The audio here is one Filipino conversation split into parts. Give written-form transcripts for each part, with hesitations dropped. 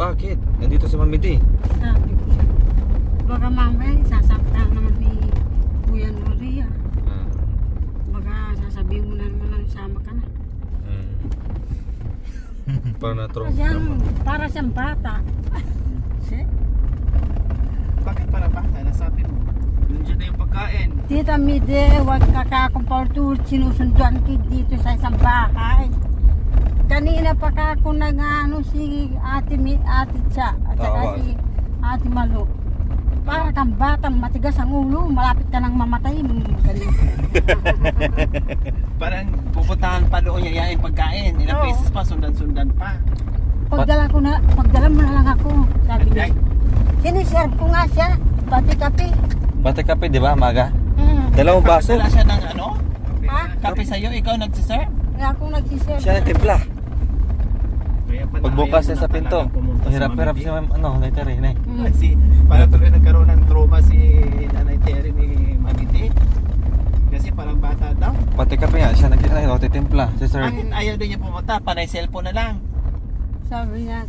Bakit? Nandito sa Mamiti. Sabi ko, baka mamaya sasaktan naman ni Kuya Noria. Baka sasabihin mo na naman na sama ka na. Para na-trump Para siyang bata. Bakit para bata? Nasabi mo. Nandiyan na yung pagkain. Tita Mide, huwag kakakumpautul, sinusunduan kita dito sa isang bahay. Kanina pa ka ako si Ate Tsa at saka si Ate Malo. Para kang batang matigas ang ulo, malapit ka nang mamatay. Parang pupuntahan pa doon yayain pagkain. Ilang beses pa, sundan-sundan pa. Pagdala mo na lang ako, sabi niya. Siniserve ko nga siya, pati kape. Bate kape, di ba, Maga? Dalawang baso. Wala siya ng ano? Ha? Kape sa'yo, ikaw nagsiserve? Kaya ako nagsiserve. Siya nagtimpla. Pagbukas Ayaw niya sa na pinto. talagang pumunta sa Hirap-hirap Mamiti. siya, later eh. Kasi para tuloy nagkaroon ng trauma si Nanay Terry ni Mamiti. Kasi parang bata daw. Pati kape nga, siya nagtitimpla. Si Sir. Bakit ayaw din niya pumunta? Panay cellphone na lang. Sabi niya,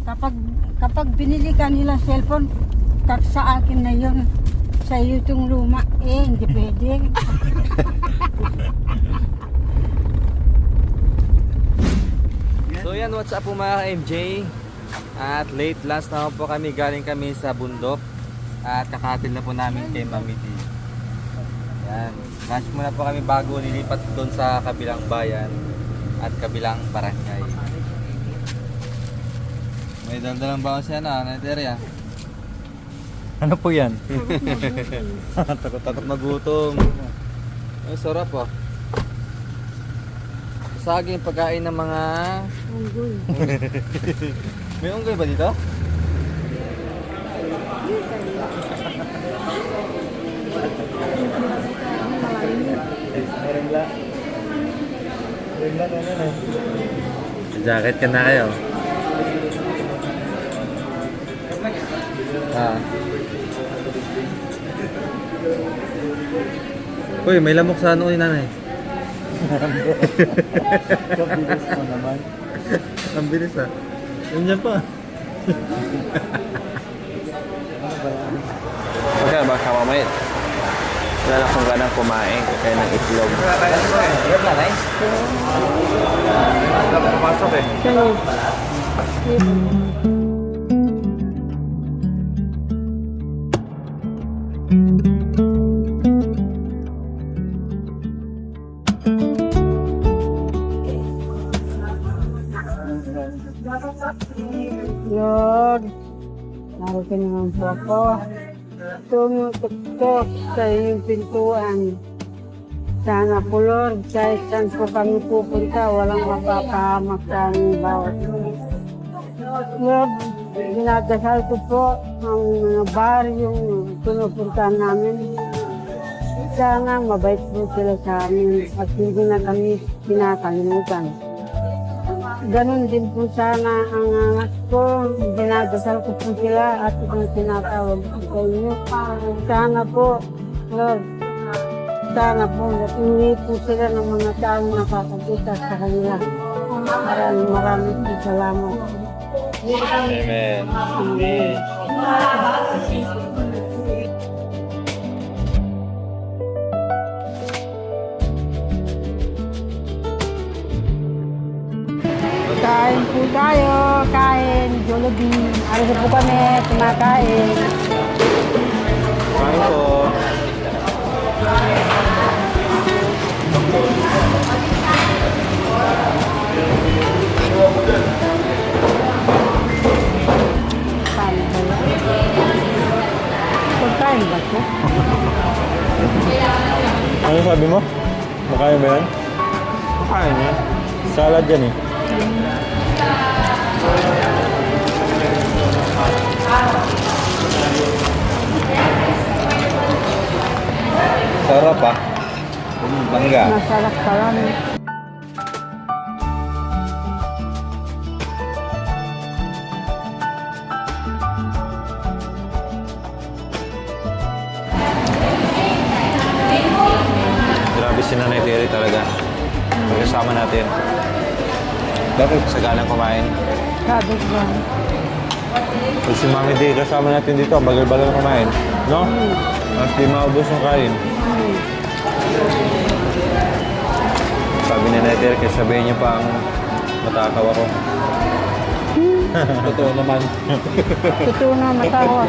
kapag binili ka nila cellphone, tak sa akin na yun. Sa iyo itong luma, hindi pwede. So yan, what's up po mga MJ? At late last naman po kami, galing kami sa bundok. At kakatil na po namin kay Mamiti. Yan, lunch muna po kami bago nilipat doon sa kabilang bayan at kabilang barangay. May daldalang bawas yan Naiteria. Ano po yan? Takot-takot magutom. Ay, sarap po. Saging pagkain ng mga... Unggoy. May unggoy ba dito? Jacket ka na kayo. Uy, may lamok sa ano ni nanay. Kabilis mo naman. Ang bilis Yan pa. Okay, baka mamaya. Wala na kung ganang kumain kaya ng itlog. Pasok eh. Lord, narito naman po ako. Tumutok sa iyong pintuan. Sana po Lord, kahit saan po kami pupunta, walang mapapahamak sa aming bawat. Lord, dinadasal ko po ang mga baryong pinupuntahan namin. Sana mabait po sila sa amin at hindi na kami pinakalimutan. Ganon din po sana ang anak ko. Dinadasal ko po sila at ang tinatawag ko sa inyo. Sana po, Lord, sana po hindi po sila ng mga taong nakakakita sa kanila. Maraming po salamat. Amen. Amen. Kain po tayo, kain, Jollibee. Arito po kami, kumakain. Kain po. Paano ba yan? Pagkain ba ito? Ano sabi mo? Makain ba yan? Kain yan. Salad yan eh. Sarap Bangga. Masarap ka lang. Grabe si Nanay Terry talaga. Pagkasama natin. Bakit? Sa ganang kumain. Sabi ko lang. Pag si Mami D kasama natin dito, bagal-bagal kumain. No? Mas di maubos yung kain. Sabi ni Neter, kaya sabihin niyo pa ang matakaw ako. Totoo naman. Totoo na matawa.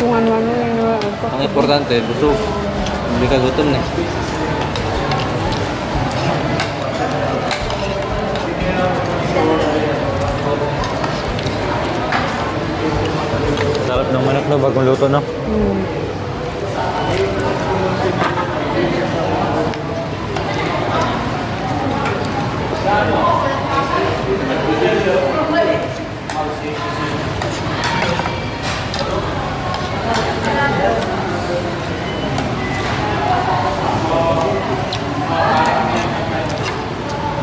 Kung ano-ano yun. Ang importante, busog. Hindi ka gutom na. Sarap ng manok no, bagong luto no?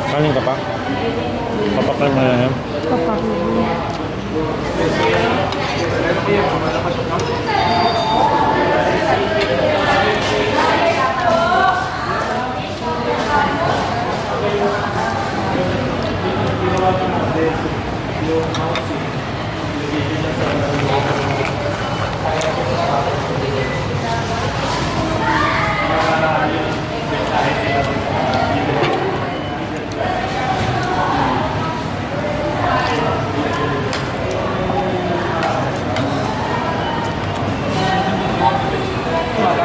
Kanin ka pa? Papakan mo na yan. Kapag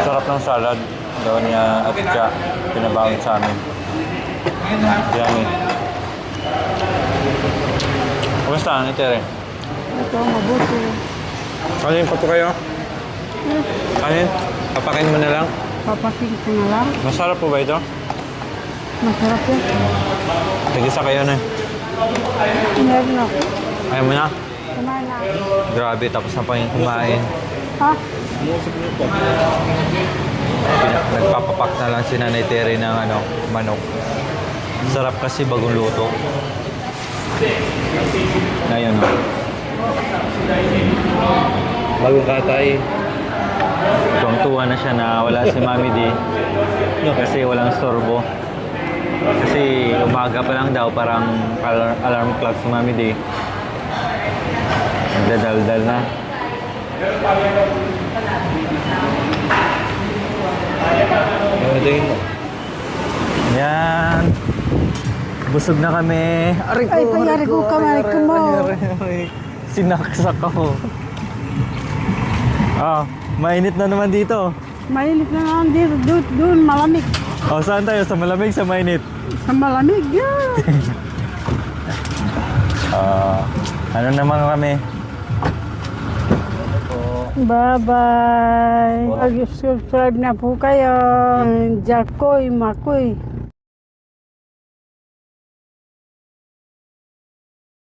Sarap ng salad. Daw niya at siya pinabawin sa amin. Yummy. Kumusta ang Tere? ito, mabuti. Kanin pa po kayo? Kanin? Papakin mo na lang? Papating ko na lang. Masarap po ba ito? Masarap yan. Tigisa kayo na. Meron ako. Ayaw mo na? Kumain na. Grabe, tapos na pa yung kumain. Ha? Nagpapapak na lang si Nanay Tere ng manok. Sarap kasi bagong luto. Ngayon, no? Bagong katay. Tuwang-tuwa na siya na wala si Mami D. Kasi walang storbo. Kasi umaga pa lang daw, parang alarm clock si Mami D. Nagdadaldal na. Yan. Busog na kami. Aray ko, Ay, payari ko kamay ko mo. Sinaksak ako. Mainit na naman dito. Mainit na naman dito. Doon, malamig. Saan tayo? Sa malamig, sa mainit? Sa malamig, yan. Ano naman kami? Bye-bye. Mag-subscribe na po kayo. Jacoy Makoy.